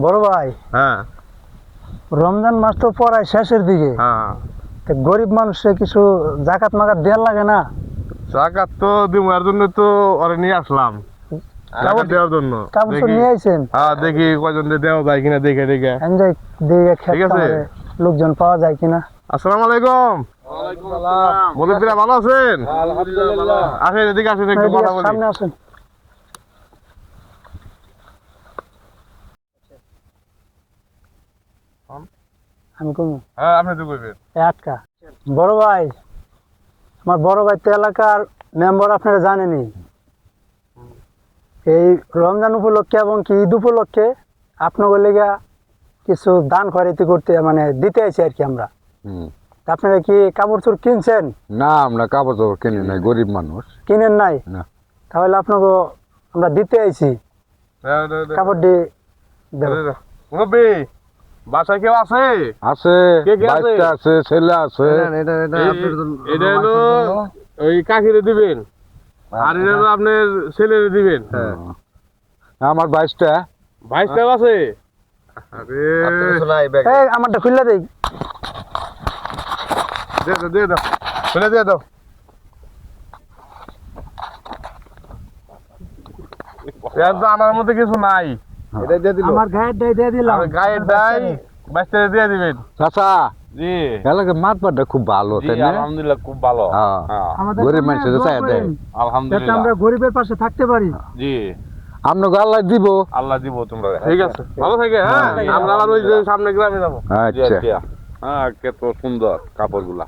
বড় ভাই, হ্যাঁ রমজান মাস তো পড়ায় শেষের দিকে। হ্যাঁ, তো গরিব মানুষে কিছু জাকাত মাকাত দেওয়ার লাগে না? জাকাত তো দিব, এর জন্য তো ওরে নিয়ে আসলাম জাকাত দেওয়ার জন্য। কাপড় দেখি নিয়ে আইছেন? হ্যাঁ, দেখি কয়জন দেওয়া যায় কিনা, দেখে দেখে। এনজয় দিয়ে ঠিক আছে। লোকজন পাওয়া যায় কিনা। আসসালামু আলাইকুম। মুরব্বীরা ভালো আছেন? আলহামদুলিল্লাহ। আসেন, এদিকে আসেন, একটু এদিকে কথা বলি। সামনে আসেন। আমি কমু হ্যাঁ, আপনি তো কইবেন। আটকা। বড় ভাই, আমার বড় ভাই তো এলাকার মেম্বার, আপনারা জানেনই। এই রমজান উপলক্ষে এবং কি ঈদ উপলক্ষে আপনাদের লেগা কিছু দান খয়রাতি করতে মানে দিতে আইছি আর কি আমরা। তা আপনারা কি কাপড় চোপড় কিনছেন? না, আমরা কাপড় চোপড় কিনি নাই, গরিব মানুষ। কিনেন নাই? না। তাহলে আপনাকে আমরা দিতে আইছি কাপড়টি দেব। মুরব্বী, বাসায় কেউ আছে? আছে, কে কে আছে? বাচ্চা আছে, ছেলে আছে। এটা হলো ওই কাকিরে দিবেন, আর এটা হলো আপনার ছেলেরে দিবেন। আমার 22টা। 22টা আছে? আরে এই আমারটা খুললে দেই। দিয়ে দাও, খুলে দিয়ে দাও। এখন তো আমার মধ্যে কিছু নাই। এটা দিয়ে দিল। আমার গায়ের ডাই দিয়ে দিলাম। আমার গায়ের ডাই 22টা দিয়ে দিবেন। চাচা, জি এলাকার মাতবারটা খুব ভালো, জি, তাই না? আলহামদুলিল্লাহ, খুব ভালো। হ্যাঁ। হ্যাঁ, আমাদের গরিব জন্য মানুষের দোয়া চাই দেয়। করেন, যাতে আলহামদুলিল্লাহ। আমরা গরিবের পাশে থাকতে পারি। জি, আপনাকে আল্লাহ দিব। আল্লাহ দিব তোমরা। ঠিক আছে, ভালো থাকে। হ্যাঁ, আমরা আবার ওই যে সামনে গ্রামে যাবো। আচ্ছা। হ্যাঁ, কত সুন্দর কাপড়গুলা।